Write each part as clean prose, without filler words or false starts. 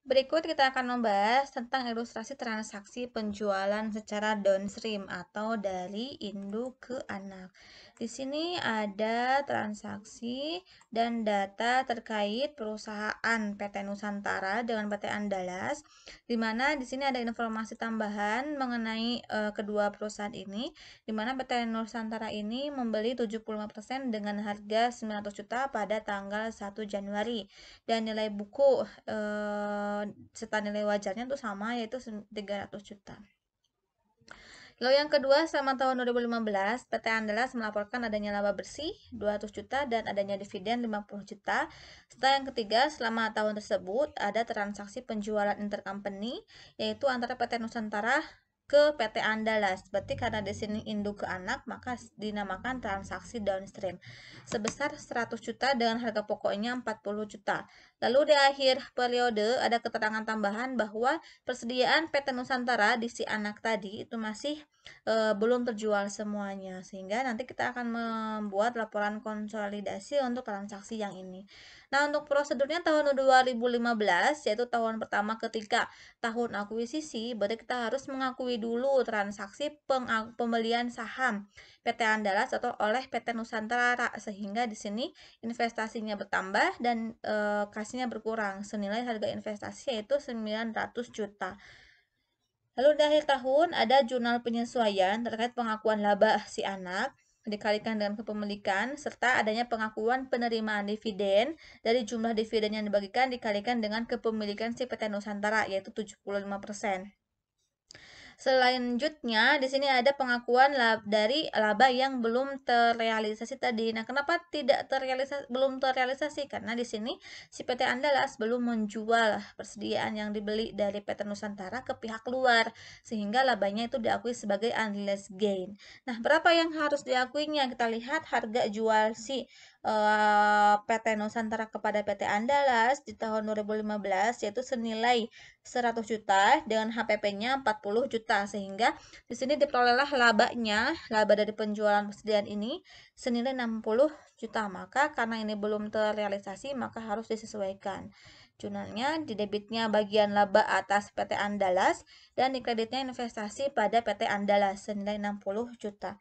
Berikut kita akan membahas tentang ilustrasi transaksi penjualan secara downstream atau dari induk ke anak. Di sini ada transaksi dan data terkait perusahaan PT Nusantara dengan PT Andalas, di mana di sini ada informasi tambahan mengenai kedua perusahaan ini, di mana PT Nusantara ini membeli 75% dengan harga 900 juta pada tanggal 1 Januari dan nilai buku serta nilai wajarnya itu sama yaitu 300 juta. Lalu yang kedua, selama tahun 2015, PT Andalas melaporkan adanya laba bersih 200 juta dan adanya dividen 50 juta. Serta yang ketiga, selama tahun tersebut ada transaksi penjualan intercompany yaitu antara PT Nusantara ke PT Andalas. Berarti karena di sini induk ke anak, maka dinamakan transaksi downstream. Sebesar 100 juta dengan harga pokoknya 40 juta. Lalu di akhir periode ada keterangan tambahan bahwa persediaan PT Nusantara di si anak tadi itu masih belum terjual semuanya, sehingga nanti kita akan membuat laporan konsolidasi untuk transaksi yang ini. Nah, untuk prosedurnya tahun 2015 yaitu tahun pertama ketika tahun akuisisi, berarti kita harus mengakui dulu transaksi pembelian saham PT Andalas atau oleh PT Nusantara, sehingga di sini investasinya bertambah dan kasnya berkurang senilai harga investasi yaitu 900 juta. Lalu di akhir tahun ada jurnal penyesuaian terkait pengakuan laba si anak dikalikan dengan kepemilikan serta adanya pengakuan penerimaan dividen dari jumlah dividen yang dibagikan dikalikan dengan kepemilikan si PT Nusantara yaitu 75%. Selanjutnya, di sini ada pengakuan dari laba yang belum terrealisasi tadi. Nah, kenapa belum terrealisasi? Karena di sini si PT Andalas belum menjual persediaan yang dibeli dari PT Nusantara ke pihak luar, sehingga labanya itu diakui sebagai unrealized gain. Nah, berapa yang harus diakuinya? Kita lihat harga jual si PT Nusantara kepada PT Andalas di tahun 2015 yaitu senilai 100 juta dengan HPP-nya 40 juta sehingga di sini diperolehlah laba dari penjualan persediaan ini senilai 60 juta. Maka karena ini belum terrealisasi maka harus disesuaikan. Jurnalnya di debitnya bagian laba atas PT Andalas dan di kreditnya investasi pada PT Andalas senilai 60 juta.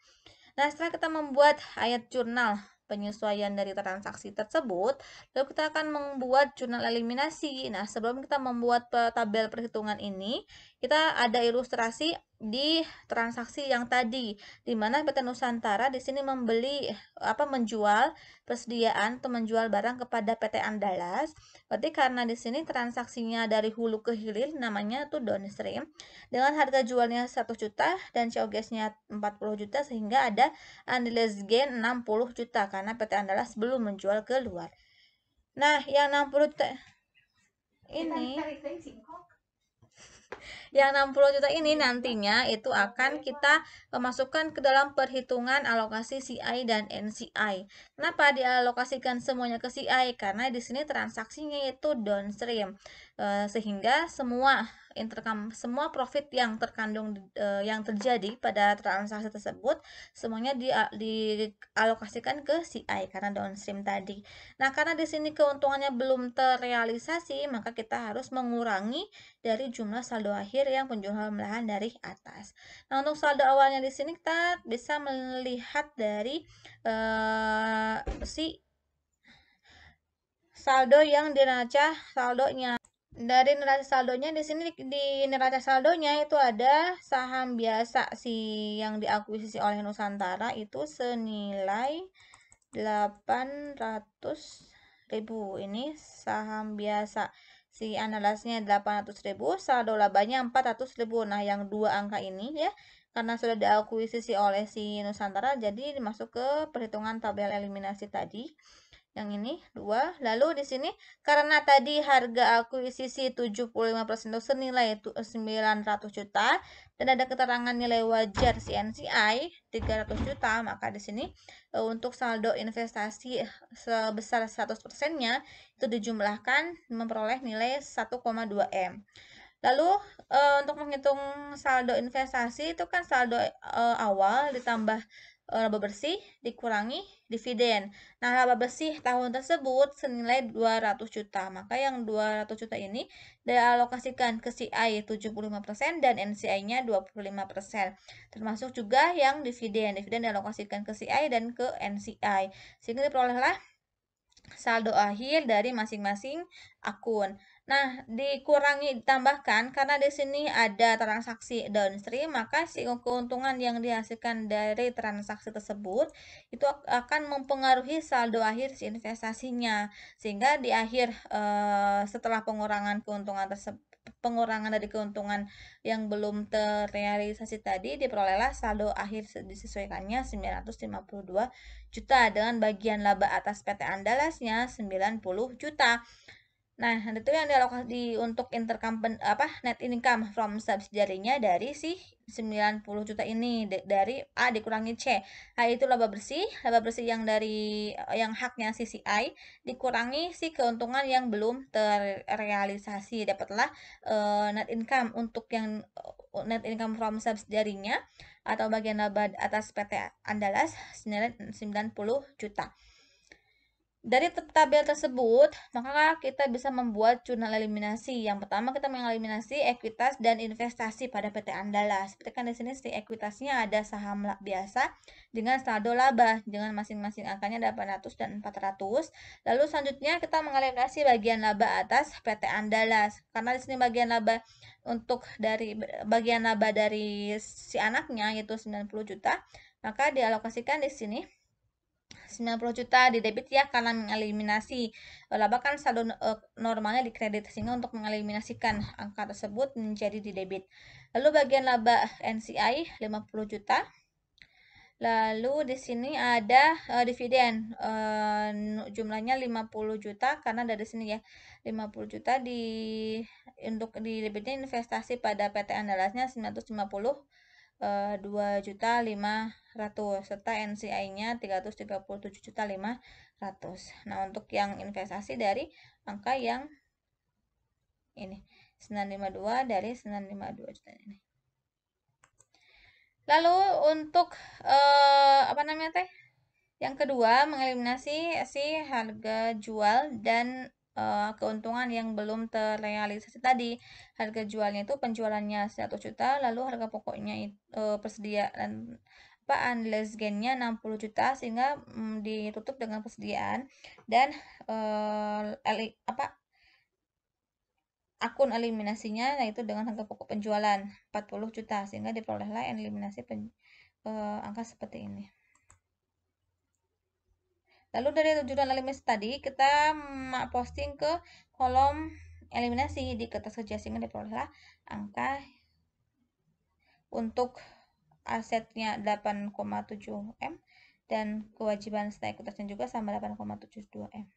Nah, setelah kita membuat ayat jurnal penyesuaian dari transaksi tersebut, lalu kita akan membuat jurnal eliminasi. Nah, sebelum kita membuat tabel perhitungan ini, kita ada ilustrasi di transaksi yang tadi, di mana PT Nusantara di sini menjual persediaan atau menjual barang kepada PT Andalas. Berarti karena di sini transaksinya dari hulu ke hilir, namanya itu downstream, dengan harga jualnya 1 juta dan COGS-nya 40 juta sehingga ada unrealized gain 60 juta karena PT Andalas belum menjual ke luar. Nah, yang 60 juta ini yang 60 juta ini nantinya itu akan kita masukkan ke dalam perhitungan alokasi CI dan NCI. Kenapa dialokasikan semuanya ke CI? Karena di sini transaksinya itu downstream. Sehingga semua profit yang terkandung yang terjadi pada transaksi tersebut semuanya dialokasikan ke CI karena downstream tadi. Nah, karena di sini keuntungannya belum terrealisasi, maka kita harus mengurangi dari jumlah saldo akhir yang penjualan lahan dari atas. Nah, untuk saldo awalnya di sini kita bisa melihat dari si saldo yang diraca saldonya. Dari neraca saldonya di sini di neraca saldonya itu ada saham biasa yang diakuisisi oleh Nusantara itu senilai 800.000. Ini saham biasa. Si analasnya 800.000, saldo labanya 400.000. Nah, yang dua angka ini ya, karena sudah diakuisisi oleh si Nusantara, jadi dimasuk ke perhitungan tabel eliminasi tadi. Yang ini 2. Lalu di sini karena tadi harga akuisisi 75% itu senilai 900 juta dan ada keterangan nilai wajar CNCI 300 juta, maka di sini untuk saldo investasi sebesar 100%-nya itu dijumlahkan memperoleh nilai 1,2 M. Lalu untuk menghitung saldo investasi itu kan saldo awal ditambah laba bersih dikurangi dividen. Nah, laba bersih tahun tersebut senilai 200 juta. Maka yang 200 juta ini dialokasikan ke CI 75% dan NCI-nya 25%. Termasuk juga yang dividen. Dividen dialokasikan ke CI dan ke NCI. Sehingga diperolehlah saldo akhir dari masing-masing akun. Nah, dikurangi ditambahkan karena di sini ada transaksi downstream, maka si keuntungan yang dihasilkan dari transaksi tersebut itu akan mempengaruhi saldo akhir si investasinya. Sehingga di akhir setelah pengurangan dari keuntungan yang belum terrealisasi tadi diperolehlah saldo akhir disesuaikannya 952 juta dengan bagian laba atas PT Andalasnya 90 juta. Nah, itu yang dialokasi untuk net income from subsidiary-nya dari si 90 juta ini dari A dikurangi C. A itu laba bersih yang dari yang haknya CCI dikurangi si keuntungan yang belum terrealisasi. Dapatlah net income untuk yang net income from subsidiary-nya atau bagian laba atas PT Andalas senilai 90 juta. Dari tabel tersebut, maka kita bisa membuat jurnal eliminasi. Yang pertama kita mengeliminasi ekuitas dan investasi pada PT Andalas. Seperti kan di sini si ekuitasnya ada saham biasa dengan saldo laba dengan masing-masing angkanya 800 dan 400. Lalu selanjutnya kita mengeliminasi bagian laba atas PT Andalas. Karena di sini bagian laba dari si anaknya yaitu 90 juta, maka dialokasikan di sini 90 juta di debit ya karena mengeliminasi laba kan saldo normalnya di kredit, sehingga untuk mengeliminasikan angka tersebut menjadi di debit. Lalu bagian laba NCI 50 juta. Lalu di sini ada dividen jumlahnya 50 juta karena dari sini ya 50 juta untuk di debitnya investasi pada PT Andalasnya 950 2.500.000 serta NCI-nya 337.500.000. Nah, untuk yang investasi dari angka yang ini 952 dari 952 juta ini. Lalu untuk yang kedua mengeliminasi si harga jual dan keuntungan yang belum terrealisasi tadi. Harga jualnya itu penjualannya 100 juta, lalu harga pokoknya persediaan unrealized gain-nya 60 juta sehingga ditutup dengan persediaan dan akun eliminasinya yaitu dengan harga pokok penjualan 40 juta sehingga diperolehlah eliminasi angka seperti ini. Lalu dari jurnal eliminasi tadi kita posting ke kolom eliminasi di kertas kerja sehingga diperolehlah angka untuk asetnya 8,7 M dan kewajiban setelah ekuitasnya juga sama 8,72 M.